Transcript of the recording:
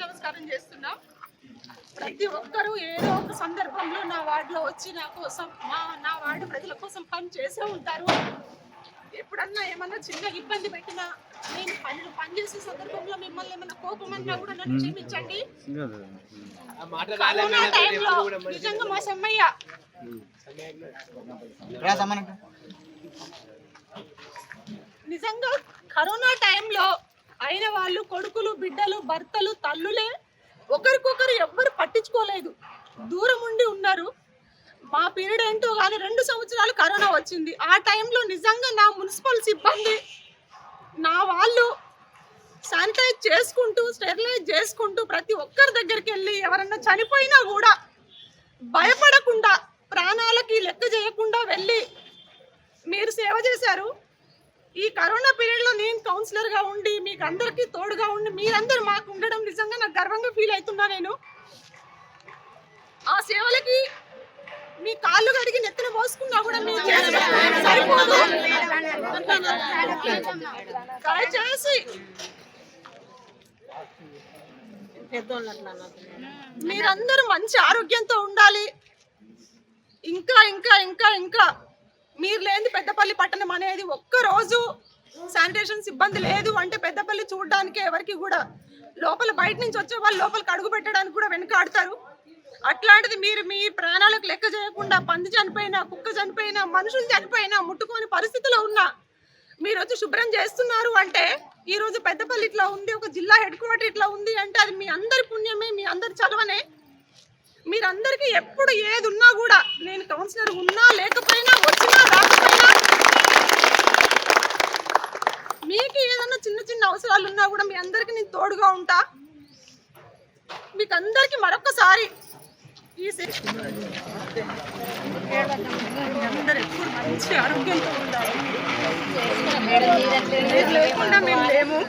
నమస్కారం చేస్తున్నాం. ప్రతి ఒక్కరూ ఏదో ఒక సందర్భంలో నా వార్డులో వచ్చి నా కోసం నా వార్డు ప్రజల కోసం పని చేసే ఉంటారు. ఎప్పుడన్నా ఏమన్నా చిన్న ఇబ్బంది పెట్టినా నేను పనిచేసే సందర్భంలో మిమ్మల్ని ఏమన్నా కోపమన్నా కూడా నన్ను క్షమించండి. కరోనా టైంలో నిజంగా మా సమ్మయ్య నిజంగా కరోనా టైంలో అయిన వాళ్ళు కొడుకులు బిడ్డలు భర్తలు తల్లులే ఒకరికొకరు ఎవ్వరు పట్టించుకోలేదు, దూరం ఉండి ఉన్నారు. మా పీరియడ్ ఏంటో కానీ 2 సంవత్సరాలు కరోనా వచ్చింది. ఆ టైంలో నిజంగా నా మున్సిపల్ సిబ్బంది నా వాళ్ళు శానిటైజ్ చేసుకుంటూ స్టెరిలైజ్ చేసుకుంటూ ప్రతి ఒక్కరి దగ్గరికి వెళ్ళి ఎవరన్నా చనిపోయినా కూడా భయపడకుండా ప్రాణాలకి లెక్క చేయకుండా వెళ్ళి మీరు సేవ చేశారు. ఈ కరోనా పీరియడ్లో నేను కౌన్సిలర్గా ఉండి మీకు అందరికీ తోడుగా ఉండి మీరందరూ మాకు ఉండడం నిజంగా నాకు గర్వంగా ఫీల్ అవుతున్నా. నేను ఆ సేవలకి మీ కాళ్ళు కడిగి నెత్తిన పోసుకున్నా కూడా మీరు సరిపోదు. దయచేసి మీరందరూ మంచి ఆరోగ్యంతో ఉండాలి. ఇంకా ఇంకా ఇంకా ఇంకా మీరు లేని పెద్దపల్లి పట్టణం అనేది ఒక్కరోజు శానిటేషన్ సిబ్బంది లేదు అంటే పెద్దపల్లి చూడడానికి ఎవరికి కూడా లోపల బయట నుంచి వచ్చే వాళ్ళు లోపలికి అడుగు పెట్టడానికి కూడా వెనకాడతారు. అట్లాంటిది మీరు మీ ప్రాణాలకు లెక్క చేయకుండా పంది చనిపోయినా కుక్క చనిపోయినా మనుషులు చనిపోయినా ముట్టుకోని పరిస్థితిలో ఉన్నా మీరు వచ్చి శుభ్రం చేస్తున్నారు అంటే ఈ రోజు పెద్దపల్లి ఇట్లా ఉంది, ఒక జిల్లా హెడ్ క్వార్టర్ ఇట్లా ఉంది అంటే అది మీ అందరి పుణ్యమే, మీ అందరి చలవనే. మీరందరికీ ఎప్పుడు ఏది ఉన్నా కూడా నేను కౌన్సిలర్ ఉన్నా లేకపోయినా వచ్చినా రాకపోయినా మీకు ఏదన్నా చిన్న చిన్న అవసరాలు ఉన్నా కూడా మీ అందరికీ నేను తోడుగా ఉంటా. మీకు అందరికీ మరొకసారి ఈ అందరూ ఎప్పుడు మంచి ఆరోగ్యంతో ఉండాలి. లేకుండా మేము లేము.